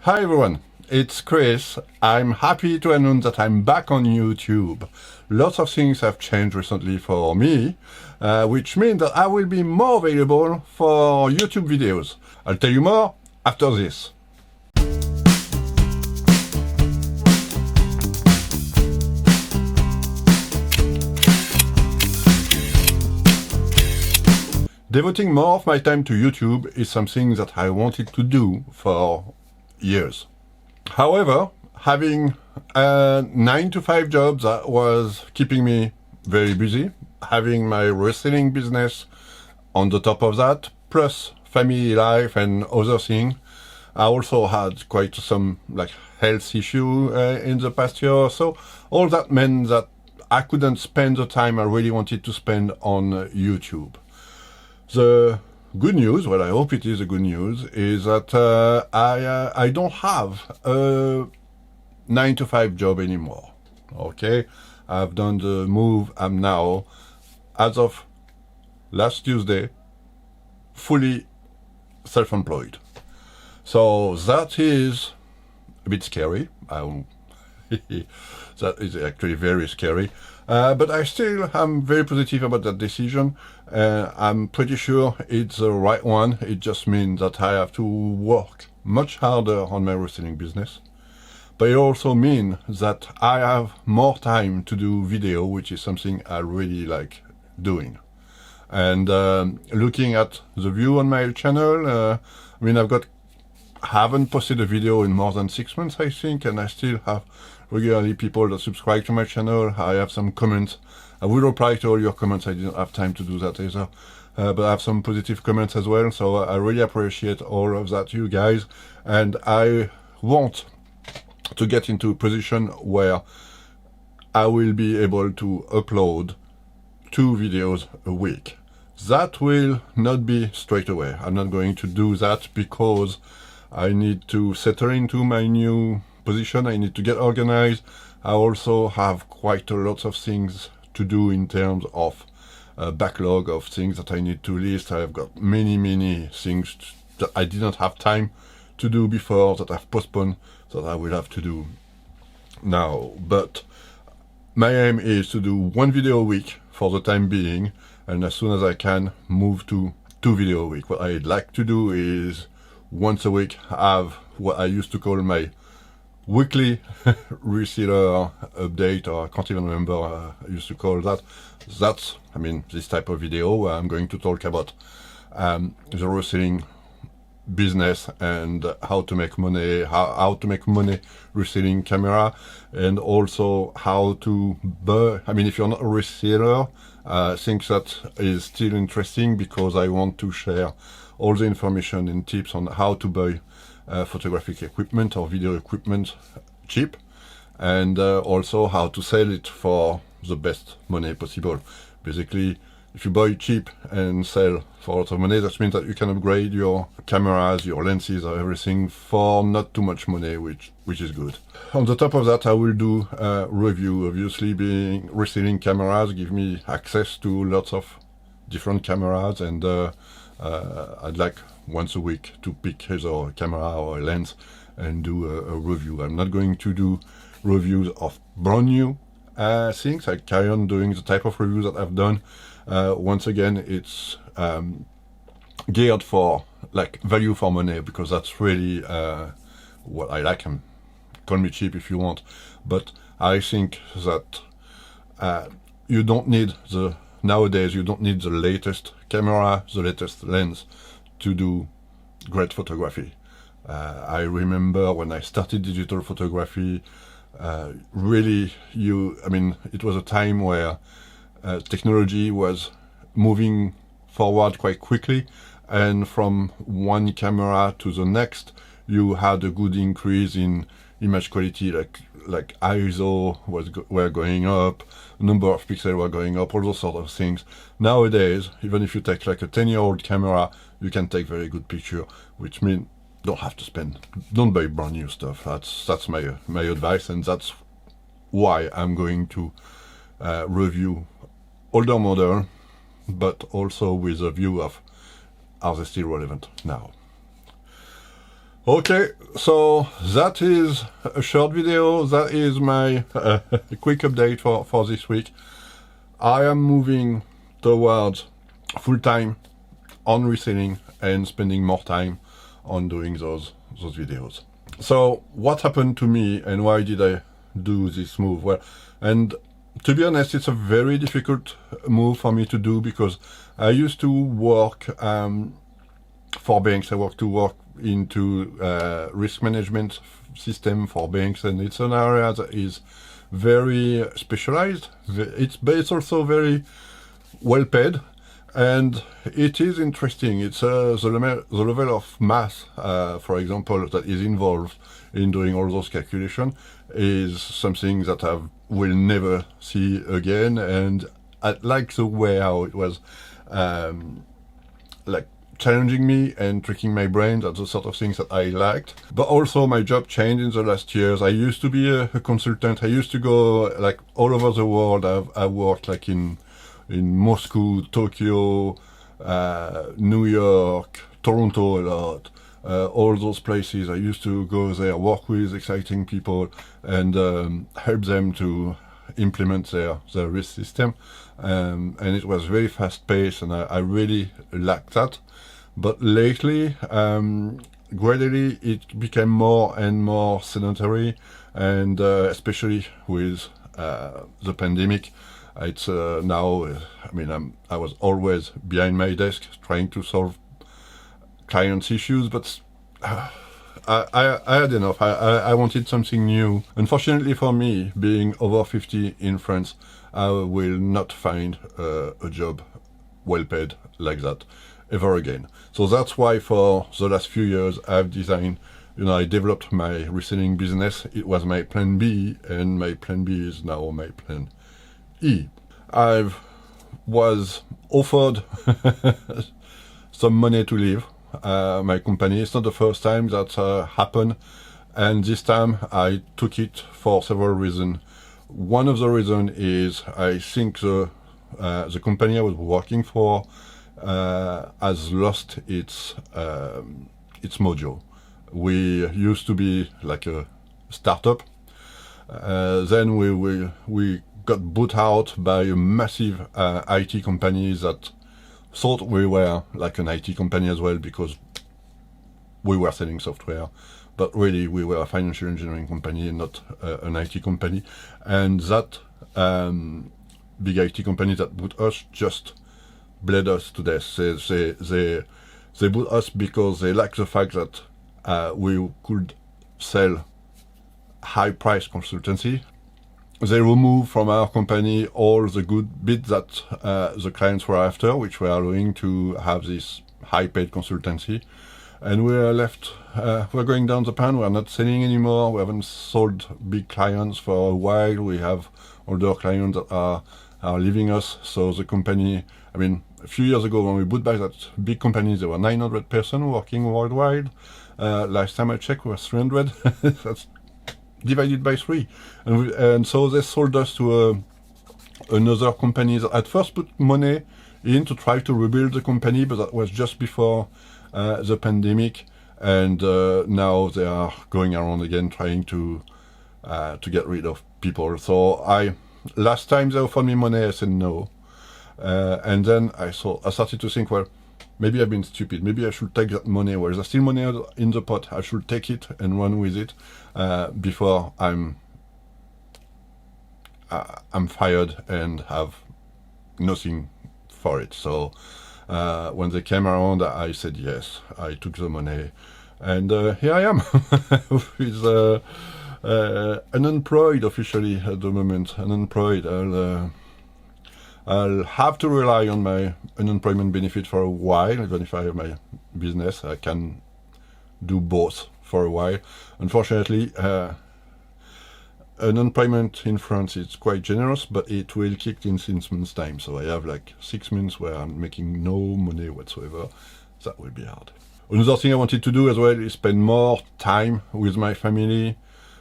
Hi everyone, it's Chris. I'm happy to announce that I'm back on YouTube. Lots of things have changed recently for me, which means that I will be more available for YouTube videos. I'll tell you more after this. Devoting more of my time to YouTube is something that I wanted to do for years. However, having a 9-to-5 job that was keeping me very busy, having my wrestling business on the top of that, plus family life and other things, I also had quite some health issue in the past year or so. All that meant that I couldn't spend the time I really wanted to spend on YouTube. The good news, well, I hope it is a good news, is that I don't have a 9-to-5 job anymore. Okay, I've done the move. I'm now, as of last Tuesday, fully self-employed. So that is a bit scary. That is actually very scary. But I still am very positive about that decision. I'm pretty sure it's the right one. It just means that I have to work much harder on my wrestling business. But it also means that I have more time to do video, which is something I really like doing. And looking at the view on my channel, haven't posted a video in more than 6 months, I think, and I still have regularly people that subscribe to my channel. I have some comments. I will reply to all your comments. I didn't have time to do that either. But I have some positive comments as well, so I really appreciate all of that, you guys. And I want to get into a position where I will be able to upload 2 videos a week. That will not be straight away. I'm not going to do that because I need to settle into my new position. I need to get organized. I also have quite a lot of things to do in terms of a backlog of things that I need to list. I've got many things that I did not have time to do before, that I've postponed, that I will have to do now. But my aim is to do 1 video a week for the time being, and as soon as I can, move to 2 videos a week. What I'd like to do is once a week have what I used to call my weekly reseller update, or I can't even remember I used to call that. That's, this type of video where I'm going to talk about the reselling business and how to make money, how to make money reselling camera, and also how to buy. If you're not a reseller, I think that is still interesting because I want to share all the information and tips on how to buy photographic equipment or video equipment cheap, and also how to sell it for the best money possible. Basically, if you buy cheap and sell for a lot of money, that means that you can upgrade your cameras, your lenses, or everything for not too much money, which is good. On the top of that, I will do a review. Obviously, being reselling cameras give me access to lots of different cameras, and I'd like once a week to pick either a camera or a lens and do a review. I'm not going to do reviews of brand new things. I carry on doing the type of reviews that I've done. Once again, it's geared for value for money, because that's really what I like. And call me cheap if you want, but I think that you don't need nowadays you don't need the latest camera, the latest lens to do great photography. I remember when I started digital photography, it was a time where technology was moving forward quite quickly, and from one camera to the next, you had a good increase in image quality, like ISO were going up, number of pixels were going up, all those sort of things. Nowadays, even if you take a 10-year-old camera, you can take very good picture, which means don't buy brand new stuff. That's my advice, and that's why I'm going to review older model, but also with a view of, are they still relevant now? Okay, so that is a short video. That is my quick update for this week. I am moving towards full-time on reselling and spending more time on doing those videos. So what happened to me and why did I do this move? Well, and to be honest, it's a very difficult move for me to do because I used to work for banks. I work into risk management system for banks, and it's an area that is very specialized. But it's also very well paid, and it is interesting. It's the level of math, for example, that is involved in doing all those calculations is something that I will never see again, and I like the way how it was like challenging me and tricking my brain. That's the sort of things that I liked. But also my job changed in the last years. I used to be a consultant. I used to go like all over the world. I worked like in Moscow, Tokyo, New York, Toronto a lot. All those places. I used to go there, work with exciting people and help them to implement their risk system. And it was very fast paced, and I really liked that. But lately, gradually it became more and more sedentary, and especially with the pandemic, it's now, I mean, I was always behind my desk trying to solve clients' issues, but I had enough. I wanted something new. Unfortunately for me, being over 50 in France, I will not find a job well paid like that ever again. So that's why for the last few years I've designed, I developed my reselling business. It was my plan B, and my plan B is now my plan E. I was offered some money to leave my company. It's not the first time that happened, and this time I took it for several reasons. One of the reasons is I think the company I was working for has lost its mojo. We used to be like a startup. Then we got bought out by a massive IT company that thought we were like an IT company as well, because we were selling software, but really we were a financial engineering company and not an IT company. And that big IT company that bought us just bled us to death. They bought us because they liked the fact that we could sell high-price consultancy. They removed from our company all the good bits that the clients were after, which were allowing to have this high-paid consultancy. And we are left, we're going down the pan. We're not selling anymore. We haven't sold big clients for a while. We have older clients that are leaving us. So the company, I mean, a few years ago when we bought back that big company, there were 900 persons working worldwide. Last time I checked, we were 300. That's divided by 3. And so they sold us to another company that at first put money in to try to rebuild the company, but that was just before the pandemic. And now they are going around again trying to get rid of people. So last time they offered me money, I said no. And then I started to think, well, maybe I've been stupid. Maybe I should take that money. Well, there's still money in the pot. I should take it and run with it before I'm fired and have nothing for it. So when they came around, I said yes. I took the money, and here I am with unemployed officially at the moment. Unemployed. I'll have to rely on my unemployment benefit for a while. Even if I have my business, I can do both for a while. Unfortunately, unemployment in France is quite generous, but it will kick in 6 months' time. So I have like 6 months where I'm making no money whatsoever. That will be hard. Another thing I wanted to do as well is spend more time with my family,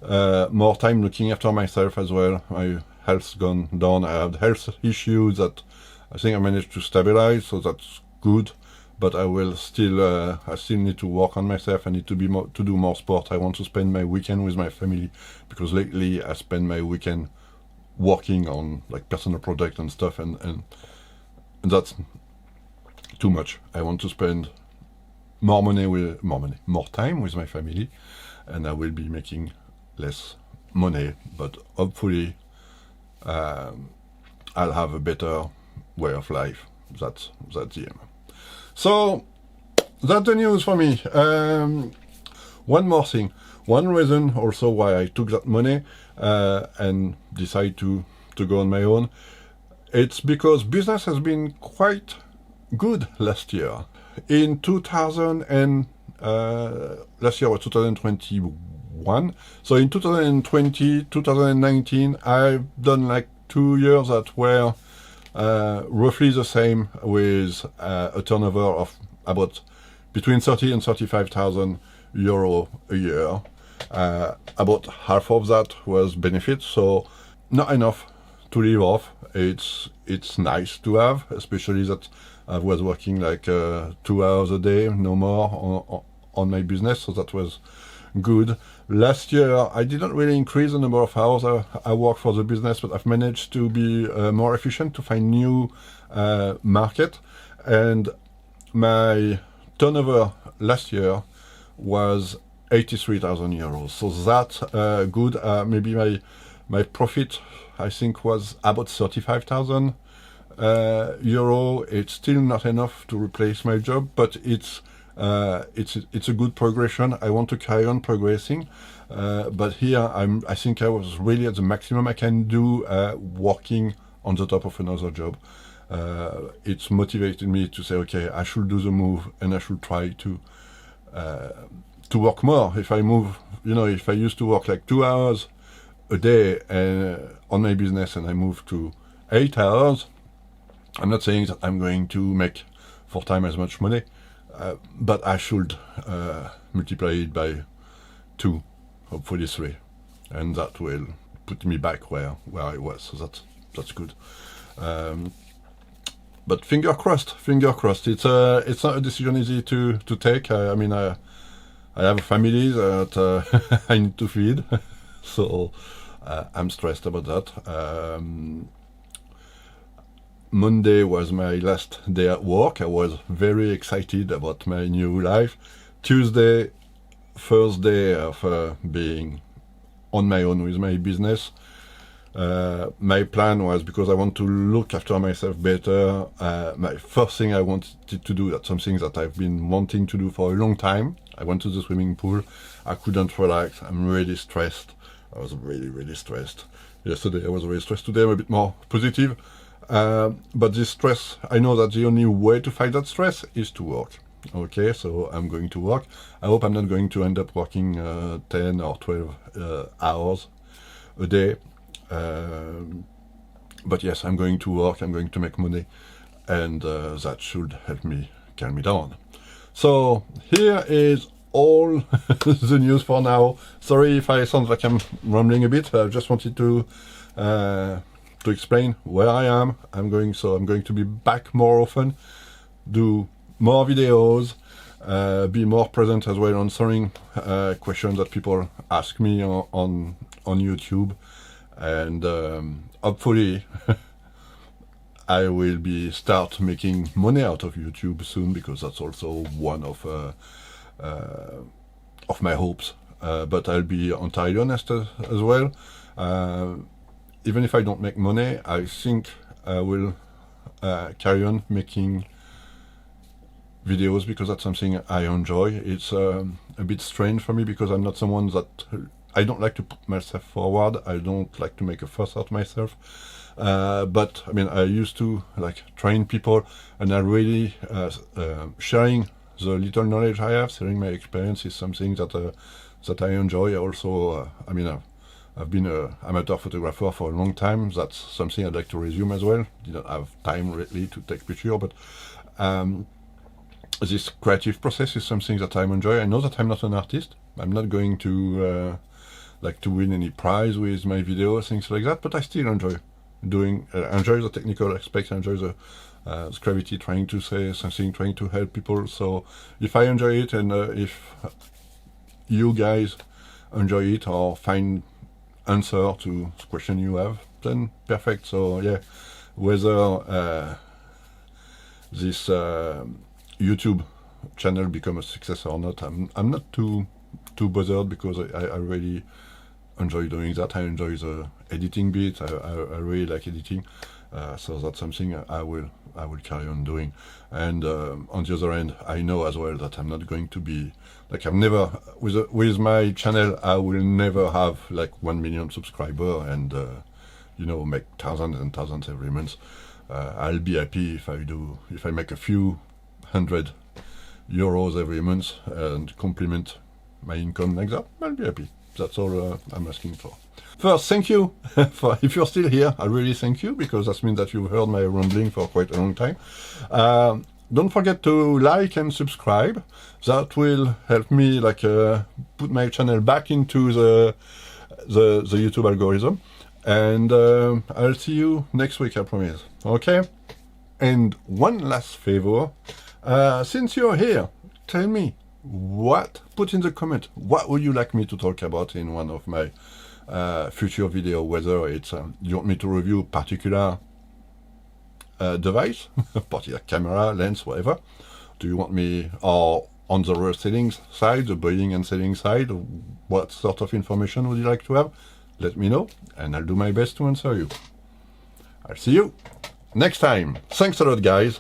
more time looking after myself as well. My health's gone down. I have health issues that I think I managed to stabilize, so that's good. but I will still I still need to work on myself. I need to do more sport. I want to spend my weekend with my family, because lately I spend my weekend working on like personal project and stuff, and that's too much. I want to spend more time with my family, and I will be making less money, but hopefully I'll have a better way of life. That's the aim. So that's the news for me. One more thing. One reason also why I took that money and decided to go on my own, it's because business has been quite good last year. In 2000 and last year was 2021. So in 2020, 2019, I've done like 2 years that were roughly the same, with a turnover of about between 30 and 35,000 euro a year. About half of that was benefits, so not enough to live off. It's nice to have, especially that I was working like 2 hours a day, no more, on my business, so that was good. Last year I didn't really increase the number of hours I work for the business, but I've managed to be more efficient, to find new market, and my turnover last year was 83,000 euros. So that's good. Maybe my profit, I think, was about 35,000 euro. It's still not enough to replace my job, but it's a good progression. I want to carry on progressing, but here I think I was really at the maximum I can do working on the top of another job. It's motivated me to say, okay, I should do the move, and I should try to work more. If I move, if I used to work like 2 hours a day on my business, and I move to 8 hours, I'm not saying that I'm going to make 4 times as much money, but I should multiply it by 2, hopefully 3, and that will put me back where I was. So that's good. But finger crossed. It's not a decision easy to take. I have a family that I need to feed, so I'm stressed about that. Monday was my last day at work. I was very excited about my new life. Tuesday, first day of being on my own with my business. My plan was, because I want to look after myself better, my first thing I wanted to do, that's something that I've been wanting to do for a long time. I went to the swimming pool. I couldn't relax. I'm really stressed. I was really, really stressed. Yesterday I was really stressed. Today I'm a bit more positive. But this stress, I know that the only way to fight that stress is to work. Okay, so I'm going to work. I hope I'm not going to end up working 10 or 12 hours a day. But yes, I'm going to work, I'm going to make money, and that should help me calm me down. So here is all the news for now. Sorry if I sound like I'm rambling a bit. I just wanted to explain where I am. I'm going to be back more often, do more videos, be more present as well, answering questions that people ask me on YouTube, and hopefully I will start making money out of YouTube soon, because that's also one of my hopes. But I'll be entirely honest as well. Even if I don't make money, I think I will carry on making videos, because that's something I enjoy. It's a bit strange for me, because I'm not someone that I don't like to put myself forward. I don't like to make a fuss out myself. But I mean, I used to train people, and I really sharing the little knowledge I have, sharing my experience, is something that I enjoy. Also, I've been an amateur photographer for a long time. That's something I'd like to resume as well. Didn't have time really to take pictures, but this creative process is something that I enjoy. I know that I'm not an artist. I'm not going to to win any prize with my videos, things like that, but I still enjoy enjoy the technical aspects, enjoy Gravity trying to say something, trying to help people. So if I enjoy it, and if you guys enjoy it or find answer to the question you have, then perfect. So yeah, whether this YouTube channel become a success or not, I'm not too bothered, because I really enjoy doing that. I enjoy the editing bit. I really like editing, so that's something I will carry on doing. And on the other hand, I know as well that I'm not going to be like, I've never with my channel, I will never have like 1 million subscribers and you know, make thousands and thousands every month. I'll be happy if I make a few hundred euros every month and complement my income like that. I'll be happy. That's all I'm asking for. First, thank you for, if you're still here, I really thank you, because that means that you've heard my rambling for quite a long time. Don't forget to like and subscribe. That will help me like put my channel back into the YouTube algorithm. And I'll see you next week, I promise. Okay? And one last favor, since you're here, tell me put in the comment, what would you like me to talk about in one of my future video, whether it's you want me to review particular device, particular camera, lens, whatever. Do you want me, or on the rear settings side, the buying and selling side, what sort of information would you like to have? Let me know, and I'll do my best to answer you. I'll see you next time. Thanks a lot, guys.